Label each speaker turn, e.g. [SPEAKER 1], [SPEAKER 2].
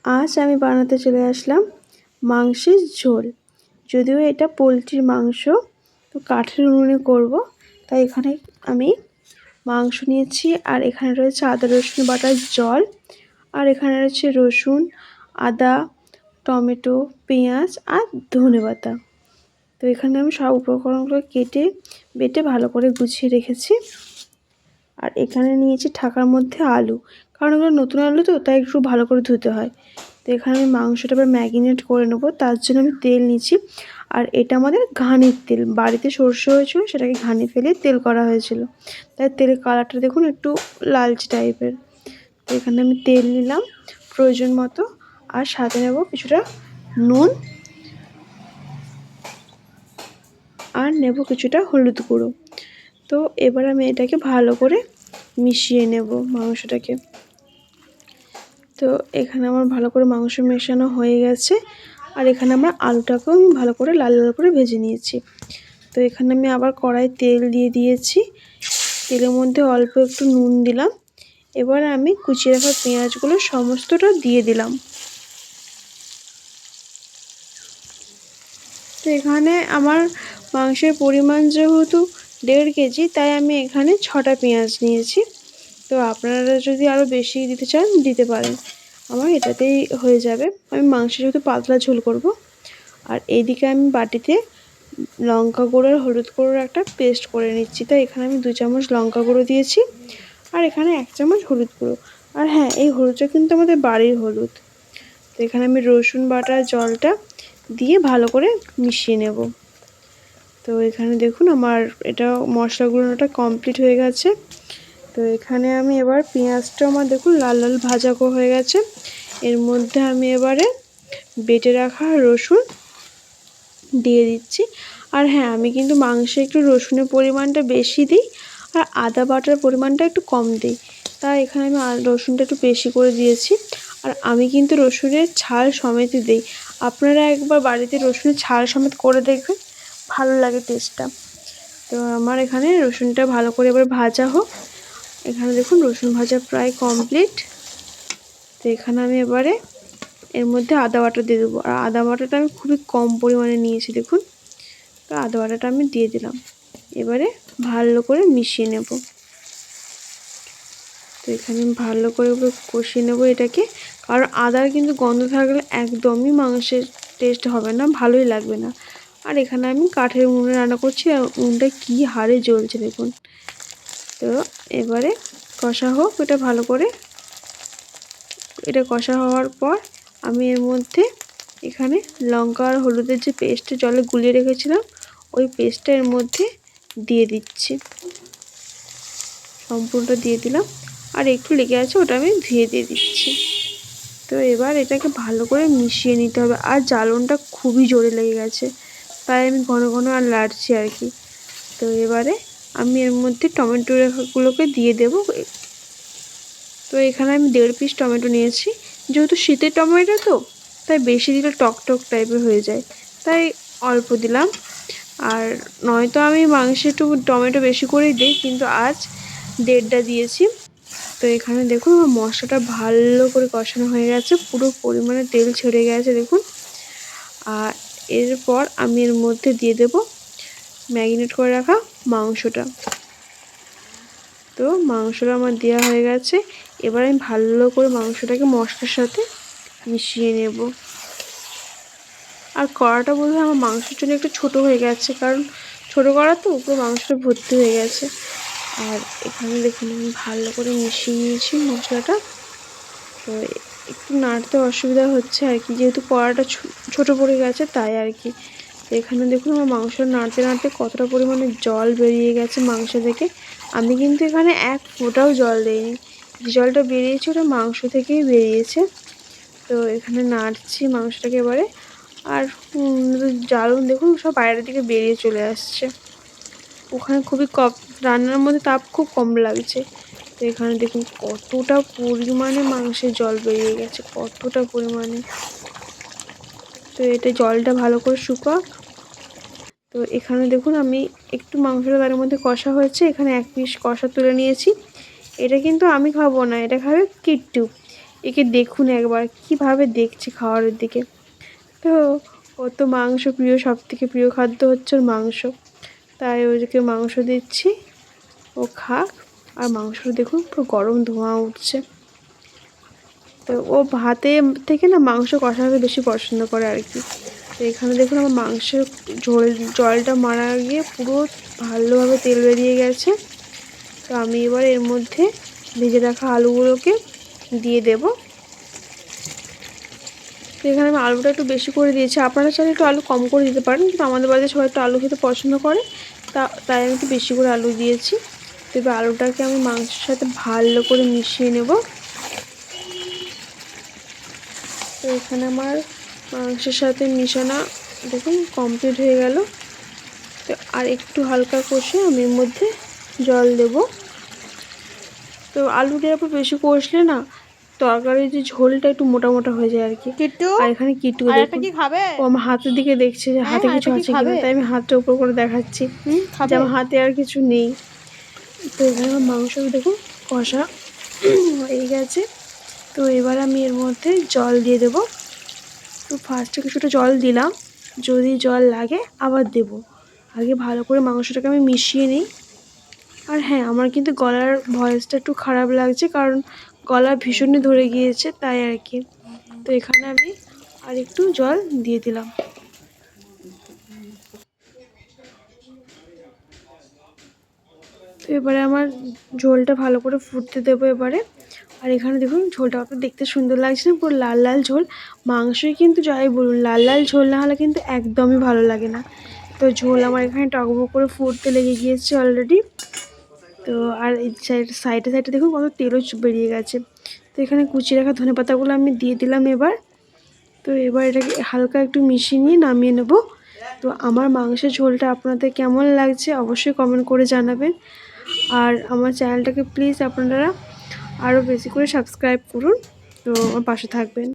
[SPEAKER 1] আজ আমি বানাতে চলে আসলাম মাংসের ঝোল। যদিও এটা পোলট্রির মাংস, তো কাঠের উনুনে করব, তাই এখানে আমি মাংস নিয়েছি। আর এখানে রয়েছে আদা রসুন বাটার জল, আর এখানে রয়েছে রসুন, আদা, টমেটো, পেঁয়াজ আর ধনেপাতা। তো এখানে আমি সব উপকরণগুলো কেটে বেটে ভালো করে গুছিয়ে রেখেছি। আর এখানে নিয়েছি ঢাকার মধ্যে আলু, কারণ এগুলো নতুন আলু তো, তাই একটু ভালো করে ধুতে হয়। তো এখানে আমি মাংসটা আবার ম্যারিনেট করে নেবো, তার জন্য আমি তেল নিচ্ছি। আর এটা আমাদের ঘানির তেল, বাড়িতে সর্ষে হয়েছিল, সেটাকে ঘানি ফেলে তেল করা হয়েছিল, তাই তেলের কালারটা দেখুন একটু লালচে টাইপের। তো এখানে আমি তেল নিলাম প্রয়োজন মতো, আর সাথে নেব কিছুটা নুন, আর নেব কিছুটা হলুদ গুঁড়ো। তো এবার আমি এটাকে ভালো করে মিশিয়ে নেব মাংসটাকে। তো এখানে আমার ভালো করে মাংস মেশানো হয়ে গেছে। আর এখানে আমার আলুটাকেও আমি ভালো করে লাল লাল করে ভেজে নিয়েছি। তো এখানে আমি আবার কড়াই তেল দিয়ে দিয়েছি, তেলের মধ্যে অল্প একটু নুন দিলাম। এবার আমি কুচিয়ে রাখা পেঁয়াজগুলো সমস্তটা দিয়ে দিলাম। তো এখানে আমার মাংসের পরিমাণ যেহেতু 1.5 কেজি, তাই আমি এখানে 6টা পেঁয়াজ নিয়েছি। তো আপনারা যদি আরও বেশি দিতে চান দিতে পারেন, আমার এটাতেই হয়ে যাবে। আমি মাংস যেহেতু পাতলা ঝোল করব। আর এইদিকে আমি বাটিতে লঙ্কা গুঁড়ো আর হলুদ গুঁড়োর একটা পেস্ট করে নিচ্ছি। তো এখানে আমি 2 চামচ লঙ্কা গুঁড়ো দিয়েছি, আর এখানে 1 চামচ হলুদ গুঁড়ো। আর হ্যাঁ, এই হলুদটা কিন্তু আমাদের বাড়ির হলুদ। তো এখানে আমি রসুন বাটার জলটা দিয়ে ভালো করে মিশিয়ে নেব। তো এখানে দেখুন আমার এটা মশলাগুলোটা কমপ্লিট হয়ে গেছে। তো এখানে আমি এবার পেঁয়াজটা আমার দেখুন লাল লাল ভাজা হয়ে গেছে। এর মধ্যে আমি এবারে বেটে রাখা রসুন দিয়ে দিচ্ছি। আর হ্যাঁ, আমি কিন্তু মাংসে একটু রসুনের পরিমাণটা বেশি দিই, আর আদা বাটার পরিমাণটা একটু কম দিই, তাই এখানে আমি রসুনটা একটু বেশি করে দিয়েছি। আর আমি কিন্তু রসুনের ছাল সমেত দিই। আপনারা একবার বাড়িতে রসুনের ছাল সমেত করে দেখবেন, ভালো লাগে টেস্টটা। তো আমার এখানে রসুনটা ভালো করে এবার ভাজা হোক। এখানে দেখুন রসুন ভাজা প্রায় কমপ্লিট। তো এখানে আমি এবারে এর মধ্যে আদা বাটা দিয়ে দেবো। আর আদা বাটাটা আমি খুবই কম পরিমাণে নিয়েছি দেখুন। তো আদা বাটাটা আমি দিয়ে দিলাম। এবারে ভালো করে মিশিয়ে নেব। তো এখানে ভালো করে কষিয়ে নেব এটাকে, কারণ আদার কিন্তু গন্ধ থাকলে একদমই মাংসের টেস্ট হবে না, ভালোই লাগবে না। আর এখানে আমি কাঠের উনুনে রান্না করছি, আর উনুনটা কী হারে জ্বলছে দেখুন। তো এবারে কষা হোক এটা ভালো করে। এটা কষা হওয়ার পর আমি এর মধ্যে এখানে লঙ্কা আর হলুদের যে পেস্টটা জলে গুলিয়ে রেখেছিলাম, ওই পেস্টটা এর মধ্যে দিয়ে দিচ্ছি। সম্পূর্ণটা দিয়ে দিলাম, আর একটু লেগে আছে ওটা আমি ধুয়ে দিয়ে দিচ্ছি। তো এবার এটাকে ভালো করে মিশিয়ে নিতে হবে। আর জ্বালনটা খুবই জোরে লেগে গেছে, তাই আমি ঘন ঘন আর লাড়ছি আর কি। তো এবারে আমি এর মধ্যে টমেটোগুলোকে দিয়ে দেবো। তো এখানে আমি 1.5 পিস টমেটো নিয়েছি। যেহেতু শীতের টমেটো তো, তাই বেশি দিলে টক টক টাইপের হয়ে যায়, তাই অল্প দিলাম। আর নয়তো আমি মাংসে একটু টমেটো বেশি করেই দিই, কিন্তু আজ 1.5টা দিয়েছি। তো এখানে দেখুন আমার মশলাটা ভালো করে কষানো হয়ে গেছে, পুরো পরিমাণে তেল ছেড়ে গেছে দেখুন। আর এরপর আমি এর মধ্যে দিয়ে দেব ম্যারিনেট করে রাখা মাংসটা। তো মাংসটা আমার দেওয়া হয়ে গেছে। এবার আমি ভালো করে মাংসটাকে মশলার সাথে মিশিয়ে নেব। আর কড়াটা বোধহয় আমার মাংসের জন্য একটু ছোটো হয়ে গেছে, কারণ ছোটো কড়া তো, উপরে মাংসটা ভর্তি হয়ে গেছে। আর এখানে দেখুন আমি ভালো করে মিশিয়ে নিয়েছি মশলাটা। তো একটু নাড়তে অসুবিধা হচ্ছে আর কি, যেহেতু কড়াটা ছোটো পড়ে গেছে, তাই আর কি। তো এখানে দেখুন আমার মাংস নাড়তে নাড়তে কতটা পরিমাণে জল বেরিয়ে গেছে মাংস থেকে। আমি কিন্তু এখানে 1 ফোঁটাও জল দিইনি, যে জলটা বেরিয়েছে ওটা মাংস থেকেই বেরিয়েছে। তো এখানে নাড়ছি মাংসটাকে এবারে। আর জ্বালন দেখুন সব বাইরের দিকে বেরিয়ে চলে আসছে। ওখানে খুবই কম, রান্নার মধ্যে তাপ খুব কম লাগছে। তো এখানে দেখুন কতটা পরিমাণে মাংসের জল বেরিয়ে গেছে, কতটা পরিমাণে। তো এটা জলটা ভালো করে শুকাক। তো এখানে দেখুন আমি একটু মাংসটা তার মধ্যে কষা হয়েছে, এখানে 1 পিস কষা তুলে নিয়েছি। এটা কিন্তু আমি খাবো না, এটা খাবে কিট্টু। একে দেখুন একবার কিভাবে দেখছে খাওয়ারের দিকে। তো ওর তো মাংস প্রিয়, সবথেকে প্রিয় খাদ্য হচ্ছে ওর মাংস, তাই ওদেরকে মাংস দিচ্ছি, ও খাক। আর মাংসটা দেখুন পুরো গরম ধোঁয়া উঠছে। তো ও ভাতে থেকে না মাংস কষাতে বেশি পছন্দ করে আর কি। তো এখানে দেখুন আমার মাংসের জলটা মারা গিয়ে পুরো ভালোভাবে তেল বেরিয়ে গেছে। তো আমি এবার এর মধ্যে ভেজে রাখা আলুগুলোকে দিয়ে দেব। তো এখানে আমি আলুটা একটু বেশি করে দিয়েছি, আপনারা চাইলে একটু আলু কম করে দিতে পারেন, কিন্তু আমাদের বাড়িতে সবাই একটু আলু খেতে পছন্দ করে, তাই আমি একটু বেশি করে আলু দিয়েছি। তো এবার আলুটাকে আমি মাংসের সাথে ভালো করে মিশিয়ে নেব। তো এখানে আমার মাংসের সাথে মিশানো দেখুন কমপ্লিট হয়ে গেল। তো আর একটু হালকা কষে আমি এর মধ্যে জল দেব। তো আলু দেওয়ার পর বেশি কষলে না তরকারির যে ঝোলটা একটু মোটা মোটা হয়ে যায় আর কি। আর এখানে কিট্টু দেখুন ও আমার হাতের দিকে দেখছে যে হাতে কিছু আছে কিনা, তাই আমি হাতটা উপর করে দেখাচ্ছি যে আমার হাতে আর কিছু নেই। তো এখানে আমার মাংস দেখুন কষা হয়ে গেছে। তো এবার আমি এর মধ্যে জল দিয়ে দেব। তো ফার্স্টে কিছুটা জল দিলাম, যদি জল লাগে আবার দেব। আগে ভালো করে মাংসটাকে আমি মিশিয়ে নিই। আর হ্যাঁ, আমার কিন্তু গলার ভয়েসটা একটু খারাপ লাগছে, কারণ গলা ভীষণই ধরে গিয়েছে, তাই আর কি। তো এখানে আমি আর একটু জল দিয়ে দিলাম। তো এবারে আমার ঝোলটা ভালো করে ফুটতে দেবো এবারে। আর এখানে দেখুন ঝোলটা আপনার দেখতে সুন্দর লাগছে না, পুরো লাল লাল ঝোল। মাংসই কিন্তু যাই বলুন লাল লাল ঝোল না হলে কিন্তু একদমই ভালো লাগে না। তো ঝোল আমার এখানে টকবক করে ফুটতে লেগে গিয়েছে অলরেডি। তো আর এই সাইডে সাইডে দেখুন কত তেলও বেরিয়ে গেছে। তো এখানে কুচিয়ে রাখা ধনেপাতাগুলো আমি দিয়ে দিলাম এবার। তো এবার এটাকে হালকা একটু মিশিয়ে নিয়ে নামিয়ে নেব। তো আমার মাংসের ঝোলটা আপনাদের কেমন লাগছে অবশ্যই কমেন্ট করে জানাবেন। আর আমার চ্যানেলটাকে প্লিজ আপনারা আরও বেশি করে সাবস্ক্রাইব করুন, তো আমার পাশে থাকবেন।